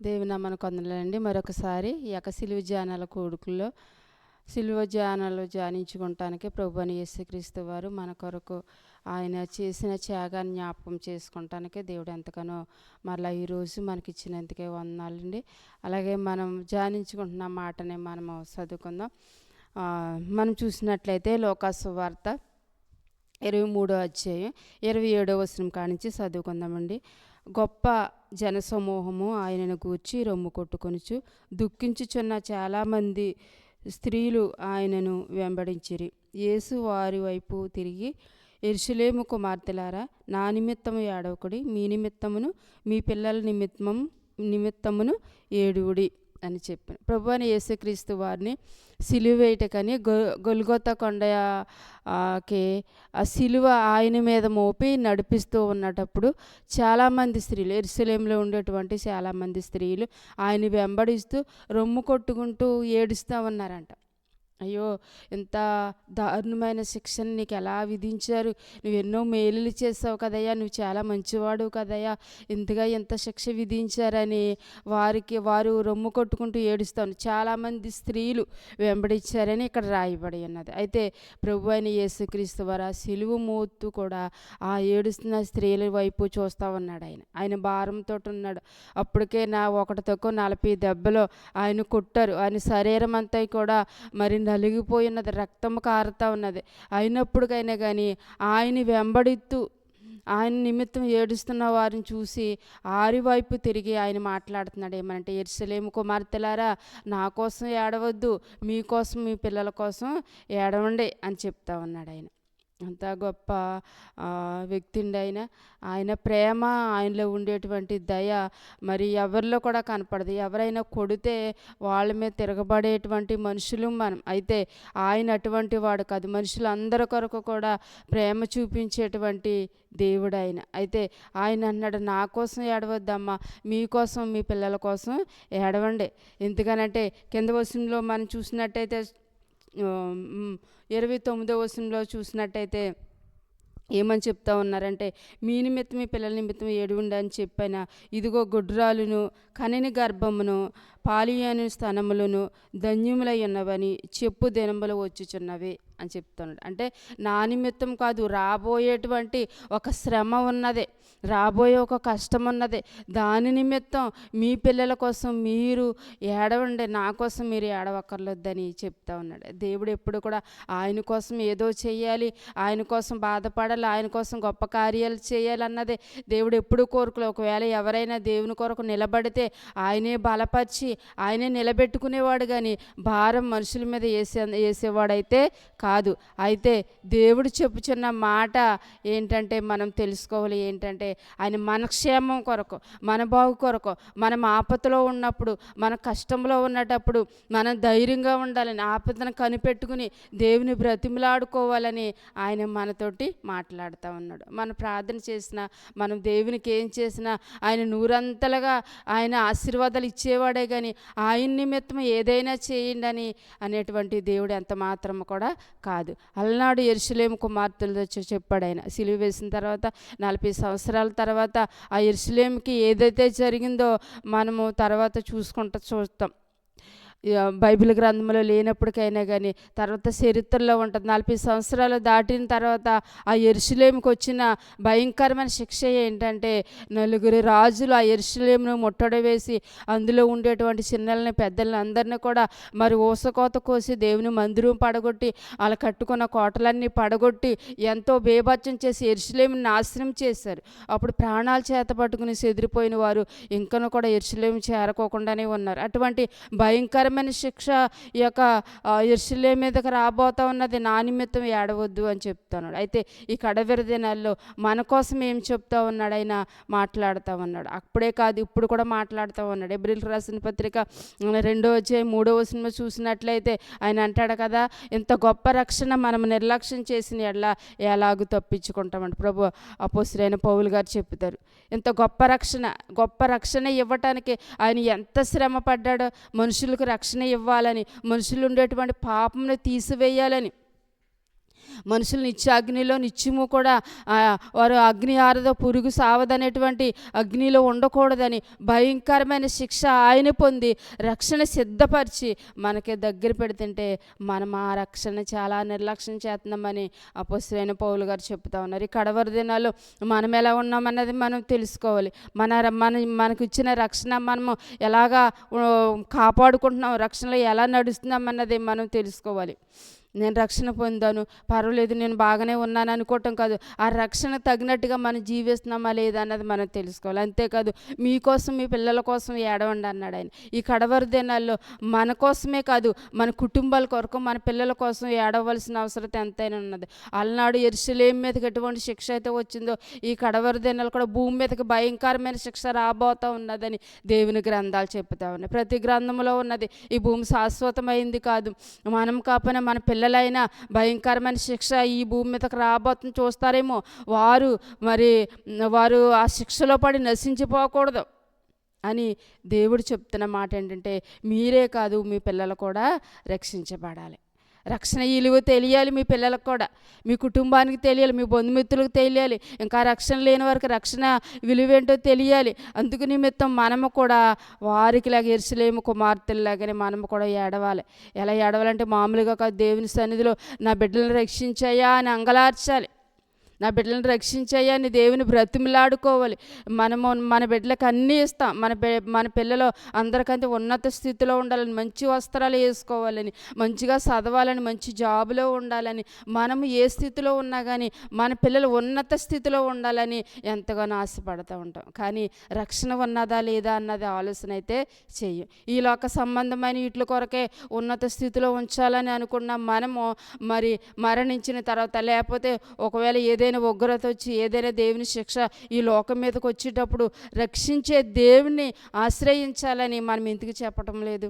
దేవుని నామానికి వందనాలండి. మరొకసారి ఈ యొక్క సిలువ ధ్యానాల కూడుకుల్లో సిలువ ధ్యానాలు ధ్యానించుకుంటానికి ప్రభువైన యేసుక్రీస్తు వారు మన కొరకు ఆయన చేసిన త్యాగాన్ని జ్ఞాపకం చేసుకుంటానికి దేవుడు ఎంతగానో మరలా ఈరోజు మనకి ఇచ్చినందుకే వందనాలండి. అలాగే మనం ధ్యానించుకుంటున్న మాటనే మనము చదువుకుందాం. మనం చూసినట్లయితే లోకాసు వార్త 23వ అధ్యాయం 27వ వచనం కానించి చదువుకుందామండి. గొప్ప జనసమూహము ఆయనను గూర్చి రొమ్ము కొట్టుకొనుచు దుఃఖించుచున్న చాలామంది స్త్రీలు ఆయనను వెంబడించిరి. యేసు వారి వైపు తిరిగి, యెరూషలేము కుమార్తెలారా, నా నిమిత్తము ఏడవకుడి, మీ నిమిత్తమును మీ పిల్లల నిమిత్తమును ఏడువుడి అని చెప్పాను. ప్రభువైన యేసుక్రీస్తు వారిని సిలువ వేయటకని గొల్గొతా కొండకి ఆ సిలువ ఆయన మీద మోపి నడిపిస్తూ ఉన్నటప్పుడు చాలామంది స్త్రీలు, యెరూషలేములో ఉండేటువంటి చాలామంది స్త్రీలు ఆయన వెంబడిస్తూ రొమ్ము కొట్టుకుంటూ ఏడుస్తూ ఉన్నారంట. అయ్యో, ఎంత దారుణమైన శిక్షను నీకు ఎలా విధించారు, నువ్వు ఎన్నో మేలులు చేసావు కదయ్యా, నువ్వు చాలా మంచివాడు కదయ్యా, ఇంతగా ఎంత శిక్ష విధించారని వారు రొమ్ము కొట్టుకుంటూ ఏడుస్తాను. చాలామంది స్త్రీలు వెంబడించారని ఇక్కడ రాయబడి ఉన్నది. అయితే ప్రభు అయిన యేసుక్రీస్తు వారు ఆ సిలువ మోత్తు కూడా ఆ ఏడుస్తున్న స్త్రీల వైపు చూస్తూ ఉన్నాడు. ఆయన భారంతో ఉన్నాడు. అప్పటికే ఒకటి తక్కువ 40 దెబ్బలు ఆయన కొట్టారు. ఆయన శరీరం అంతా కూడా మరి నలిగిపోయి ఉన్నది, రక్తము కారుతూ ఉన్నది. అయినప్పటికైనా కానీ ఆయన వెంబడిస్తూ ఆయన నిమిత్తం ఏడుస్తున్న వారిని చూసి ఆరి వైపు తిరిగి ఆయన మాట్లాడుతున్నాడు. ఏమంటే, యెరూషలేము కుమార్తెలారా, నా కోసం ఏడవద్దు, మీకోసం మీ పిల్లల కోసం ఏడవండి అని చెప్తా ఉన్నాడు ఆయన. అంత గొప్ప వ్యక్తి అండి ఆయన ప్రేమ, ఆయనలో ఉండేటువంటి దయ మరి ఎవరిలో కూడా కనపడదు. ఎవరైనా కొడితే వాళ్ళ మీద తిరగబడేటువంటి మనుషులు మనం. అయితే ఆయన అటువంటి వాడు కాదు. మనుషులందరి కొరకు కూడా ప్రేమ చూపించేటువంటి దేవుడు ఆయన. అయితే ఆయన అన్నాడు, నా కోసం ఏడవద్దమ్మా, మీకోసం మీ పిల్లల కోసం ఏడవండి. ఎందుకనంటే కింద వచనంలో మనం చూసినట్టయితే 29వ వచనంలో చూసినట్టయితే ఏమని చెప్తా ఉన్నారంటే, మీ నిమిత్తం మీ పిల్లల నిమిత్తం ఏడువండి అని చెప్పిన, ఇదిగో గుడ్రాలును కనిని గర్భమును పాలియను స్తనములను ధన్యములై ఉన్నవని చెప్పు దినములు వచ్చుచున్నవి అని చెప్తున్నాడు. అంటే నా నిమిత్తం కాదు, రాబోయేటువంటి ఒక శ్రమ ఉన్నది, రాబోయే ఒక కష్టం ఉన్నది, దాని నిమిత్తం మీ పిల్లల కోసం మీరు ఏడవండి, నా కోసం మీరు ఏడవక్కర్లేదని చెప్తా ఉన్నాడు. దేవుడు ఎప్పుడు కూడా ఆయన కోసం ఏదో చేయాలి, ఆయన కోసం బాధపడాలి, ఆయన కోసం గొప్ప కార్యాలు చేయాలన్నదే దేవుడు ఎప్పుడు కోరుకోలేదు. ఒకవేళ ఎవరైనా దేవుని కొరకు నిలబడితే ఆయనే బలపరిచి ఆయనే నిలబెట్టుకునేవాడు, కానీ భారం మనుషుల మీద వేసేవాడైతే కాదు. అయితే దేవుడు చెప్పుచున్న మాట ఏంటంటే మనం తెలుసుకోవాలి. ఏంటంటే ఆయన మన క్షేమం కొరకు, మన బాగు కొరకు, మనం ఆపదలో ఉన్నప్పుడు, మన కష్టంలో ఉన్నటప్పుడు మనం ధైర్యంగా ఉండాలని, ఆపదను కనిపెట్టుకుని దేవుని బ్రతిమలాడుకోవాలని ఆయన మనతోటి మాట్లాడుతూ ఉన్నాడు. మనం ప్రార్థన చేసినా, మనం దేవునికి ఏం చేసినా ఆయన నూరంతలుగా ఆయన ఆశీర్వాదాలు ఇచ్చేవాడే, కానీ ఆయన నిమిత్తం ఏదైనా చేయండి అనేటువంటి దేవుడు ఎంత మాత్రం కూడా కాదు. అలనాడు యెరూషలేము కుమార్తెలతో చెప్పాడు ఆయన. సిలువ వేసిన తర్వాత 40 సంవత్సరాల తర్వాత ఆ యెరూషలేముకి ఏదైతే జరిగిందో మనము తర్వాత చూస్తాం. బైబిల్ గ్రంథంలో లేనప్పటికైనా కానీ తర్వాత చరిత్రలో ఉంటుంది. 40 సంవత్సరాలు దాటిన తర్వాత ఆ యెరూషలేముకి వచ్చిన భయంకరమైన శిక్ష ఏంటంటే, 4 రాజులు ఆ యెరూషలేమును ముట్టడి వేసి అందులో ఉండేటువంటి చిన్నల్ని పెద్దల్ని అందరినీ కూడా మరి ఊసకోత కోసి దేవుని మందిరం పడగొట్టి, అలా కట్టుకున్న కోటలన్నీ పడగొట్టి ఎంతో బేభత్సం చేసి యెరూషలేముని నాశనం చేశారు. అప్పుడు ప్రాణాలు చేత పట్టుకుని చెదిరిపోయిన వారు ఇంకనూ కూడా యెరూషలేము చేరుకోకుండానే ఉన్నారు. అటువంటి భయంకరమైన శిక్ష ఈ యొక్క యెరూషలేము మీదకి రాబోతా ఉన్నది. నా నిమిత్తం ఏడవద్దు అని చెప్తున్నాడు. అయితే ఈ కడవరి దినాల్లో మన కోసం ఏం చెప్తా ఉన్నాడు, ఆయన మాట్లాడుతూ ఉన్నాడు. అప్పుడే కాదు, ఇప్పుడు కూడా మాట్లాడుతూ ఉన్నాడు. హెబ్రీయులకు రాసిన పత్రిక 2వ అధ్యాయం 3వ వచనంలో చూసినట్లయితే ఆయన అంటాడు కదా, ఇంత గొప్ప రక్షణ మనం నిర్లక్ష్యం చేసిన ఎడల ఎలాగూ తప్పించుకుంటామంటే ప్రభు అపోస్తలుడైన పౌలు గారు చెప్తారు. ఇంత గొప్ప రక్షణ ఇవ్వటానికి ఆయన ఎంత శ్రమ పడ్డాడో, మనుషులకు రక్షణ ఇవ్వాలని, మనుషులు ఉండేటువంటి పాపంను తీసివేయాలని, మనుషులు నిత్యాగ్నిలో నిత్యము కూడా వారు అగ్ని ఆరదో పురుగు సావదనేటువంటి అగ్నిలో ఉండకూడదని భయంకరమైన శిక్ష ఆయన పొంది రక్షణ సిద్ధపరిచి మనకి దగ్గర పెడుతుంటే మనం ఆ రక్షణ చాలా నిర్లక్ష్యం చేస్తున్నామని అపొస్తలుడైన పౌలు గారు చెప్తా ఉన్నారు. ఈ కడవరి దినాల్లో మనం ఎలా ఉన్నామన్నది మనం తెలుసుకోవాలి. మనకు ఇచ్చిన రక్షణ మనము ఎలాగా కాపాడుకుంటున్నాం, రక్షణలో ఎలా నడుస్తున్నాం అన్నది మనం తెలుసుకోవాలి. నేను రక్షణ పొందాను, పర్వాలేదు, నేను బాగానే ఉన్నాను అనుకోవటం కాదు, ఆ రక్షణ తగినట్టుగా మనం జీవిస్తున్నామా లేదా అన్నది మనం తెలుసుకోవాలి. అంతేకాదు మీకోసం మీ పిల్లల కోసం ఏడవండి అన్నాడు ఆయన. ఈ కడవరి దినాల్లో మన కోసమే కాదు, మన కుటుంబాల కొరకు, మన పిల్లల కోసం ఏడవలసిన అవసరం ఎంతైనా ఉన్నది. అలనాడు యెరూషలేము మీదకి ఎటువంటి శిక్ష అయితే వచ్చిందో ఈ కడవరి దినాలు కూడా భూమి మీదకి భయంకరమైన శిక్ష రాబోతూ ఉన్నదని దేవుని గ్రంథాలు చెప్తా ఉన్నాయి. ప్రతి గ్రంథంలో ఉన్నది. ఈ భూమి శాశ్వతమైంది కాదు. మనం కాకపోయినా మన పిల్లలైనా భయంకరమైన శిక్ష ఈ భూమి మీదకి రాబోతుంది చూస్తారేమో, వారు ఆ శిక్షలో పడి నశించిపోకూడదు అని దేవుడు చెప్తున్న మాట ఏంటంటే, మీరే కాదు మీ పిల్లలు కూడా రక్షించబడాలి. రక్షణ విలువ తెలియాలి మీ పిల్లలకు కూడా, మీ కుటుంబానికి తెలియాలి, మీ బంధుమిత్రులకు తెలియాలి, ఇంకా రక్షణ లేని వారికి రక్షణ విలువేంటో తెలియాలి. అందుకు నిమిత్తం మనము కూడా వారికి లాగా యెరూషలేము కుమార్తెలాగానే మనము కూడా ఏడవాలి. ఎలా ఏడవాలంటే మామూలుగా కాదు, దేవుని సన్నిధిలో నా బిడ్డలను రక్షించయ్యా అని అంగలార్చాలి. నా బిడ్డలను రక్షించయ్యా అని దేవుని బ్రతిమలాడుకోవాలి. మనము మన బిడ్డలకు అన్నీ ఇస్తాం. మన పిల్లలు అందరికంటే ఉన్నత స్థితిలో ఉండాలని, మంచి వస్త్రాలు వేసుకోవాలని, మంచిగా చదవాలని, మంచి జాబులో ఉండాలని, మనము ఏ స్థితిలో ఉన్నా కానీ మన పిల్లలు ఉన్నత స్థితిలో ఉండాలని ఎంతగానో ఆశపడుతూ ఉంటాం. కానీ రక్షణ ఉన్నదా లేదా అన్నది ఆలోచన అయితే చెయ్యం. ఈ లోక సంబంధమైన వీటి కొరకే ఉన్నత స్థితిలో ఉంచాలని అనుకున్న మనము మరణించిన తర్వాత, లేకపోతే ఒకవేళ ఏదైనా ఉగ్రత వచ్చి ఏదైనా దేవుని శిక్ష ఈ లోకం మీదకి వచ్చేటప్పుడు రక్షించే దేవుని ఆశ్రయించాలని మనం ఎందుకు చెప్పటం లేదు?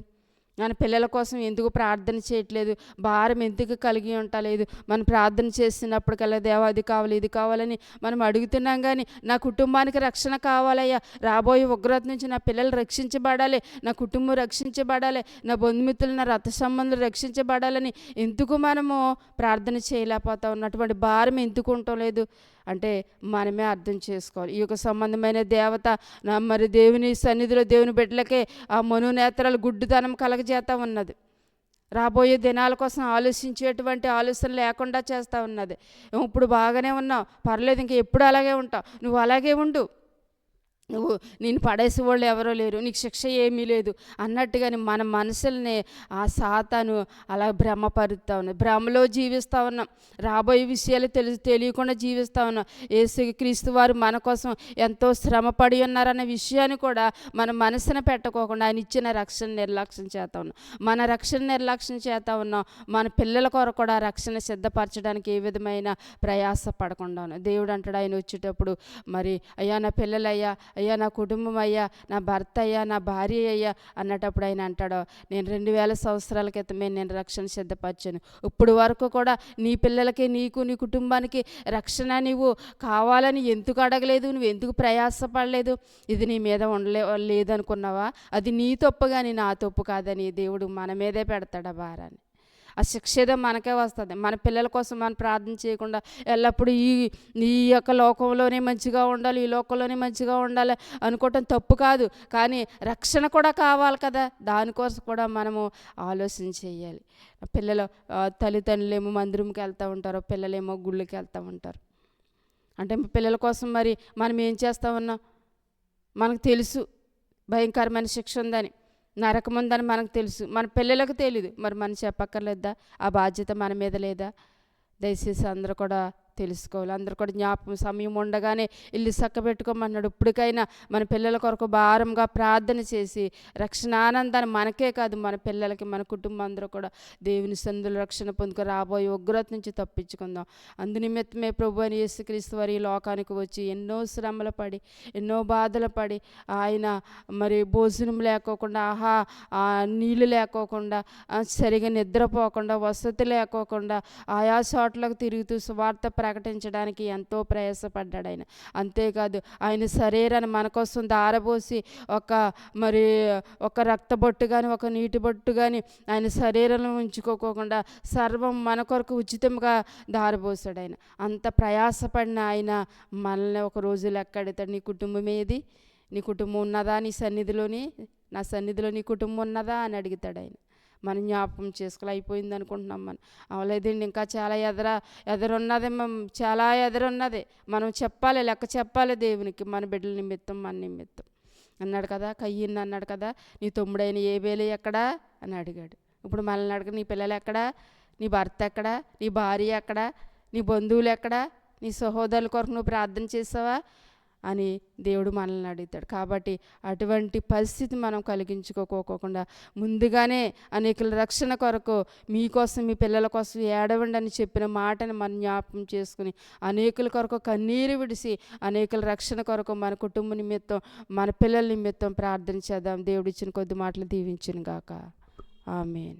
మన పిల్లల కోసం ఎందుకు ప్రార్థన చేయట్లేదు? భారం ఎందుకు కలిగి ఉండలేదు? మనం ప్రార్థన చేసినప్పటికల్లా దేవా అది కావాలి, ఇది కావాలని మనం అడుగుతున్నాం. కానీ నా కుటుంబానికి రక్షణ కావాలయ్యా, రాబోయే ఉగ్రత నుంచి నా పిల్లలు రక్షించబడాలి, నా కుటుంబం రక్షించబడాలి, నా బంధుమిత్రులు, నా రక్త సంబంధులు రక్షించబడాలని ఎందుకు మనము ప్రార్థన చేయలేకపోతా ఉన్నటువంటి భారం ఎందుకు ఉండటం లేదు అంటే మనమే అర్థం చేసుకోవాలి. ఈ యొక్క సంబంధమైన దేవత దేవుని సన్నిధిలో దేవుని బిడ్డలకే ఆ మనోనేత్రాలు గుడ్డితనం కలగజేస్తూ ఉన్నది. రాబోయే దినాల కోసం ఆలోచించేటువంటి ఆలోచన లేకుండా చేస్తూ ఉన్నది. ఇప్పుడు బాగానే ఉన్నావు, పర్లేదు, ఇంక ఎప్పుడు అలాగే ఉంటావు, నువ్వు అలాగే ఉండు, నేను పడేసే వాళ్ళు ఎవరో లేరు, నీకు శిక్ష ఏమీ లేదు అన్నట్టుగాని మన మనసుల్ని ఆ సాతాను అలా భ్రమపరుస్తూ ఉన్నాం. భ్రమలో జీవిస్తూ ఉన్నాం. రాబోయే విషయాలు తెలియకుండా జీవిస్తూ ఉన్నాం. యేసుక్రీస్తు వారు మన కోసం ఎంతో శ్రమపడి ఉన్నారన్న విషయాన్ని కూడా మన మనసున పెట్టుకోకుండా ఆయన ఇచ్చిన రక్షణ నిర్లక్ష్యం చేస్తూ ఉన్నాం. మన రక్షణ నిర్లక్ష్యం చేస్తూ ఉన్నాం. మన పిల్లల కొరకు కూడా రక్షణ సిద్ధపరచడానికి ఏ విధమైన ప్రయాస పడకుండా ఉన్నాం. దేవుడు అంటాడు ఆయన వచ్చేటప్పుడు, అయ్యా నా పిల్లలయ్యా, అయ్యా నా కుటుంబం అయ్యా, నా భర్త అయ్యా, నా భార్య అయ్యా అన్నటప్పుడు ఆయన అంటాడో, నేను 2000 సంవత్సరాల క్రితమే నేను రక్షణ సిద్ధపరిచాను. ఇప్పుడు వరకు కూడా నీ పిల్లలకి, నీకు, నీ కుటుంబానికి రక్షణ నీవు కావాలని ఎందుకు అడగలేదు? నువ్వు ఎందుకు ప్రయాసపడలేదు? ఇది నీ మీద లేదనుకున్నావా? అది నీ తప్పు కానీ నా తప్పు కాదని దేవుడు మన మీదే పెడతాడు ఆ భారాన్ని. ఆ శిక్ష ఏదో మనకే వస్తుంది. మన పిల్లల కోసం మనం ప్రార్థన చేయకుండా ఎల్లప్పుడూ ఈ యొక్క లోకంలోనే మంచిగా ఉండాలి, ఈ లోకంలోనే మంచిగా ఉండాలి అనుకోవటం తప్పు కాదు. కానీ రక్షణ కూడా కావాలి కదా, దానికోసం కూడా మనము ఆలోచన చేయాలి. పిల్లలు తల్లిదండ్రులేమో మందిరంకి వెళ్తూ ఉంటారు, పిల్లలేమో గుళ్ళకి వెళ్తూ ఉంటారు. అంటే పిల్లల కోసం మనం ఏం చేస్తూ ఉన్నాం? మనకు తెలుసు భయంకరమైన శిక్ష ఉందని, నరకం ఉందని మనకు తెలుసు, మన పిల్లలకు తెలీదు. మనం చెప్పక్కర్లేదా? ఆ బాధ్యత మన మీద లేదా? దయచేసి అందరూ కూడా తెలుసుకోవాలి. అందరూ కూడా జ్ఞాపకం సమయం ఉండగానే ఇల్లు చక్కబెట్టుకోమన్నాడు. ఇప్పటికైనా మన పిల్లల కొరకు భారంగా ప్రార్థన చేసి రక్షణ ఆనందాన్ని మనకే కాదు మన పిల్లలకి, మన కుటుంబం అందరూ కూడా దేవుని సందులో రక్షణ పొందుకు రాబోయే ఉగ్రత నుంచి తప్పించుకుందాం. అందునిమిత్తమే ప్రభు అని యేసుక్రీస్తు వారు ఈ లోకానికి వచ్చి ఎన్నో శ్రమలు పడి, ఎన్నో బాధలు పడి, ఆయన భోజనం లేకోకుండా, నీళ్ళు లేకోకుండా, సరిగా నిద్రపోకుండా, వసతి లేకోకుండా, ఆయా చోట్లకు తిరుగుతూ సువార్త ప్రకటించడానికి ఎంతో ప్రయాసపడ్డాడు ఆయన. అంతేకాదు ఆయన శరీరాన్ని మన కోసం దారబోసి మరి ఒక రక్తబొట్టు కానీ ఒక నీటి బొట్టు కానీ ఆయన శరీరంలో ఉంచుకోకుండా సర్వం మన కొరకు ఉచితంగా దారబోసాడు ఆయన. అంత ప్రయాసపడిన ఆయన మనల్ని ఒక రోజు లెక్క అడుగుతాడు, నీ కుటుంబం ఏది, నీ కుటుంబం ఉన్నదా నీ సన్నిధిలోని, నా సన్నిధిలో నీ కుటుంబం ఉన్నదా అని అడుగుతాడు ఆయన. మనం జ్ఞాపకం చేసుకోవాలి. అయిపోయింది అనుకుంటున్నాం మనం. అవలేదండి, ఇంకా చాలా ఎదురున్నది, చాలా ఎదురున్నది. మనం చెప్పాలి, లెక్క చెప్పాలి దేవునికి, మన బిడ్డల నిమిత్తం, మన నిమిత్తం అన్నాడు కదా. కయ్యను అన్నాడు కదా, నీ తమ్ముడైన ఏబేలు ఎక్కడా అని అడిగాడు. ఇప్పుడు మనల్ని అడగ, నీ పిల్లలు ఎక్కడా, నీ భర్త ఎక్కడా, నీ భార్య ఎక్కడా, నీ బంధువులు ఎక్కడా, నీ సహోదరుల కొరకు నువ్వు ప్రార్థన చేసావా అని దేవుడు మనల్ని అడుగుతాడు. కాబట్టి అటువంటి పరిస్థితి మనం కలిగించుకోకోకుండా ముందుగానే అనేకుల రక్షణ కొరకు, మీకోసం మీ పిల్లల కోసం ఏడవండి అని చెప్పిన మాటను మనం జ్ఞాపకం చేసుకుని అనేకుల కొరకు కన్నీరు విడిసి అనేకుల రక్షణ కొరకు మన కుటుంబ నిమిత్తం, మన పిల్లల నిమిత్తం ప్రార్థన చేద్దాం. దేవుడిచ్చిన కొద్ది మాటలు దీవించును గాక. ఆమేన్.